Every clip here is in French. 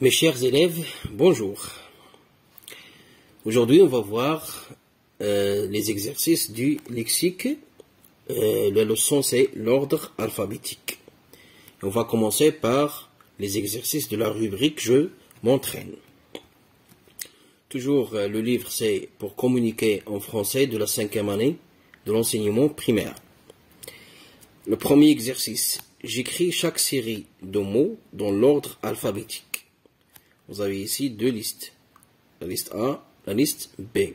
Mes chers élèves, bonjour. Aujourd'hui, on va voir les exercices du lexique. La leçon, c'est l'ordre alphabétique. On va commencer par les exercices de la rubrique « Je m'entraîne ». Toujours, le livre, c'est pour communiquer en français de la 5e année de l'enseignement primaire. Le premier exercice, j'écris chaque série de mots dans l'ordre alphabétique. Vous avez ici deux listes. La liste A, la liste B.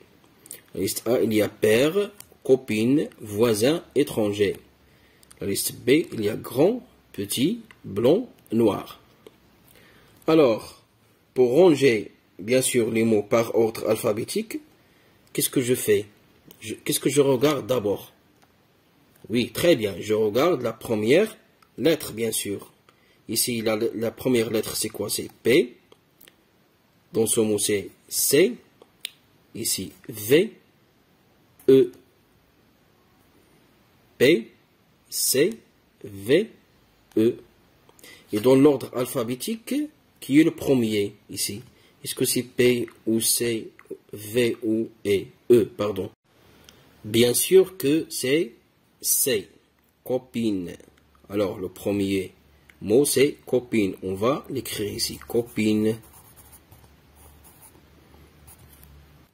La liste A, il y a père, copine, voisin, étranger. La liste B, il y a grand, petit, blanc, noir. Alors, pour ranger, bien sûr, les mots par ordre alphabétique, qu'est-ce que je fais? Qu'est-ce que je regarde d'abord? Oui, très bien, je regarde la première lettre, bien sûr. Ici, la première lettre, c'est quoi? C'est P. Dans ce mot, c'est C. Ici, V, E. P, C, V, E. Et dans l'ordre alphabétique, qui est le premier ici? Est-ce que c'est P ou C, V ou E, pardon? Bien sûr que c'est C, copine. Alors, le premier mot, c'est copine. On va l'écrire ici, copine.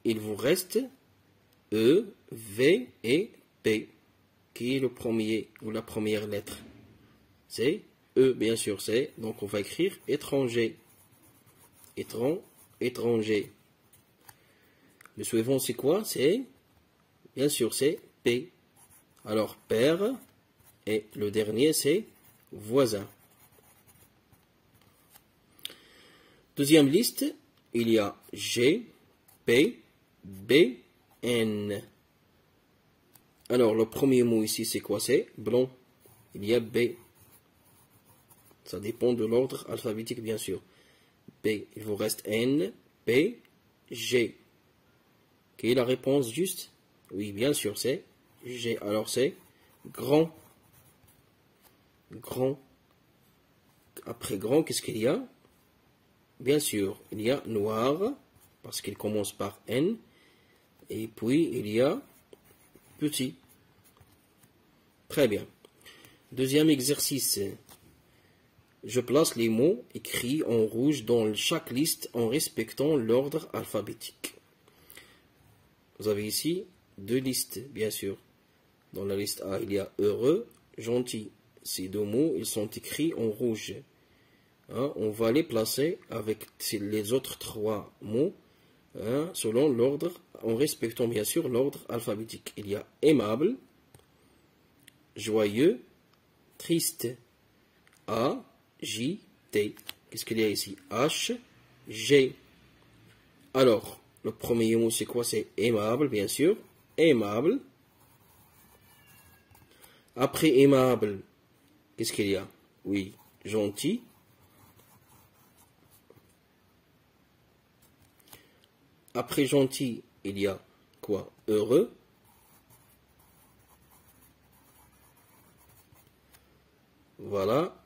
Il vous reste E, V et P. Qui est le premier ou la première lettre? C'est E, bien sûr, c'est. Donc, on va écrire étranger. Étranger. Le suivant, c'est quoi? C'est, bien sûr, c'est P. Alors, père. Et le dernier, c'est voisin. Deuxième liste, il y a G, P, B, N. Alors, le premier mot ici, c'est quoi? C'est blanc. Il y a B. Ça dépend de l'ordre alphabétique, bien sûr. B. Il vous reste N, P, G. Quelle est la réponse juste? Oui, bien sûr, c'est G. Alors, c'est grand. Grand. Après grand, qu'est-ce qu'il y a? Bien sûr, il y a noir, parce qu'il commence par N. Et puis, il y a petit. Très bien. Deuxième exercice. Je place les mots écrits en rouge dans chaque liste en respectant l'ordre alphabétique. Vous avez ici deux listes, bien sûr. Dans la liste A, il y a heureux, gentil. Ces deux mots, ils sont écrits en rouge. Hein, on va les placer avec les autres trois mots selon l'ordre, en respectant bien sûr l'ordre alphabétique. Il y a aimable, joyeux, triste. A, J, T. Qu'est-ce qu'il y a ici? H, G. Alors, le premier mot c'est quoi? C'est aimable, bien sûr. Aimable. Après aimable, qu'est-ce qu'il y a? Oui, gentil. Après gentil, il y a quoi? Heureux. Voilà.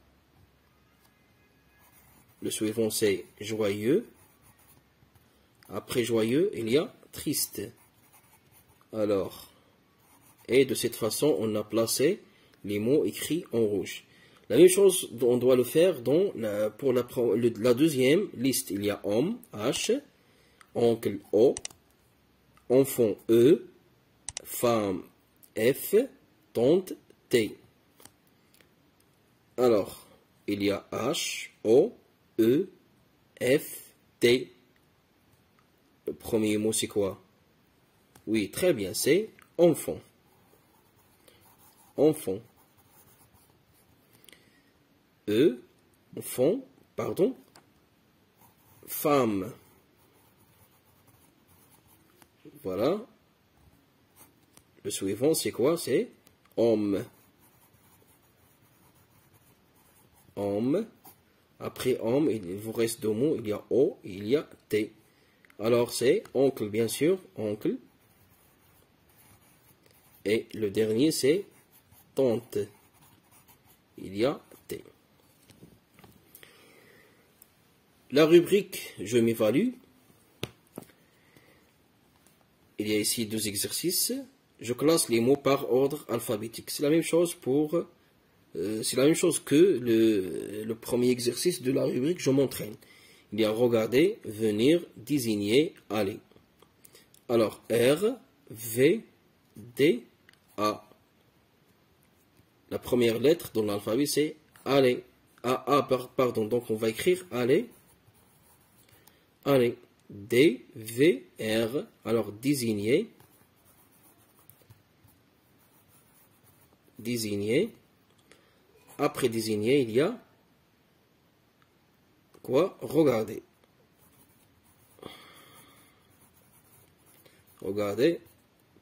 Le suivant, c'est joyeux. Après joyeux, il y a triste. Alors, et de cette façon, on a placé les mots écrits en rouge. La même chose, on doit le faire pour la deuxième liste. Il y a homme, H, oncle, O, enfant, E, femme, F, tante, T. Alors, il y a H, O, E, F, T. Le premier mot, c'est quoi? Oui, très bien, c'est enfant. Enfant. E, enfant, pardon. Femme. Voilà. Le suivant, c'est quoi? C'est homme. Homme. Après homme, il vous reste deux mots. Il y a O et il y a T. Alors, c'est oncle, bien sûr. Oncle. Et le dernier, c'est tante. Il y a T. La rubrique je m'évalue. Il y a ici 2 exercices. Je classe les mots par ordre alphabétique. C'est la même chose que le premier exercice de la rubrique je m'entraîne. Il y a regarder, venir, désigner, aller. Alors R, V, D, A. La première lettre dans l'alphabet c'est aller. Pardon, donc on va écrire aller. Allez, D, V, R. Alors, désigner. Désigner. Après désigner, il y a quoi? Regarder. Regarder,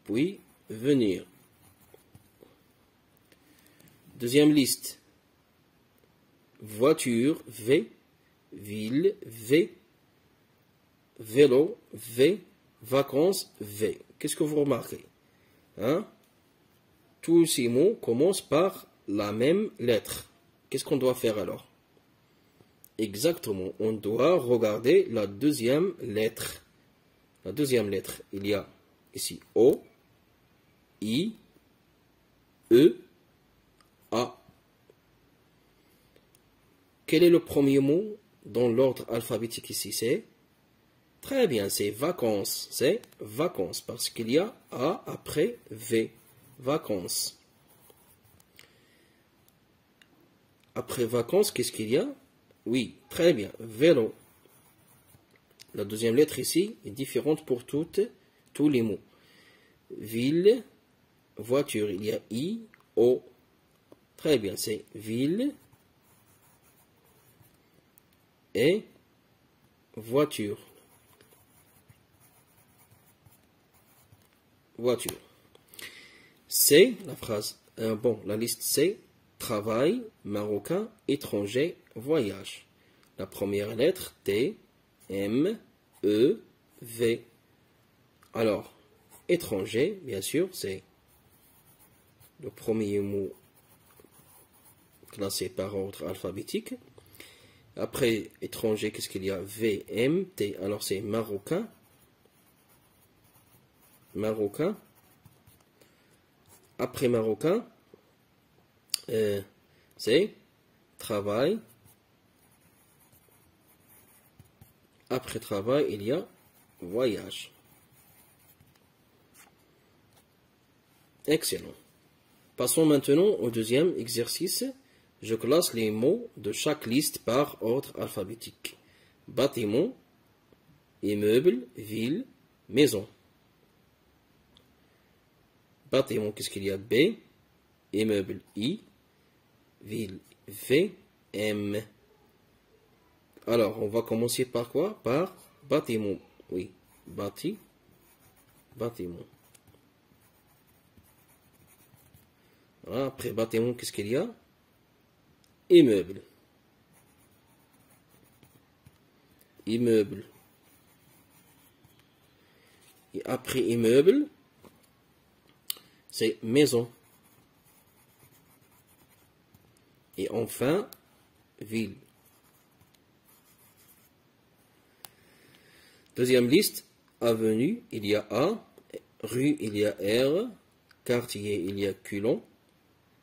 puis venir. Deuxième liste. Voiture, V. Ville, V. Vélo, V. Vacances, V. Qu'est-ce que vous remarquez? Tous ces mots commencent par la même lettre. Qu'est-ce qu'on doit faire alors? Exactement, on doit regarder la deuxième lettre. La deuxième lettre, il y a ici O, I, E, A. Quel est le premier mot dans l'ordre alphabétique ici? C'est très bien, c'est vacances. C'est vacances parce qu'il y a A après V. Vacances. Après vacances, qu'est-ce qu'il y a? Oui, très bien, vélo. La deuxième lettre ici est différente pour tous les mots. Ville, voiture, il y a I, O. Très bien, c'est ville et voiture. Voiture. C'est la phrase. La liste c'est travail, marocain, étranger, voyage. La première lettre T, M, E, V. Alors, étranger, bien sûr, c'est le premier mot classé par ordre alphabétique. Après étranger, qu'est-ce qu'il y a? V, M, T. Alors c'est marocain. Marocain. Après marocain, c'est travail. Après travail, il y a voyage. Excellent. Passons maintenant au deuxième exercice. Je classe les mots de chaque liste par ordre alphabétique. Bâtiment, immeuble, ville, maison. Bâtiment, qu'est-ce qu'il y a? B. Immeuble, I. Ville, V. M. Alors, on va commencer par quoi? Par bâtiment. Oui, bâtiment. Voilà, après bâtiment, qu'est-ce qu'il y a? Immeuble. Immeuble. Et après immeuble, c'est maison. Et enfin, ville. Deuxième liste, avenue, il y a A, rue, il y a R, quartier, il y a Culon,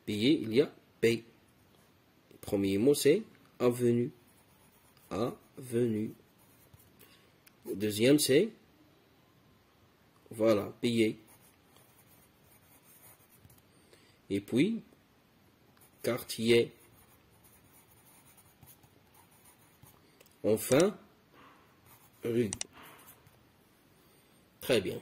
billet, il y a P. Le premier mot, c'est avenue. Avenue. Le deuxième, c'est, voilà, billet. Et puis, quartier. Enfin, rue. Très bien.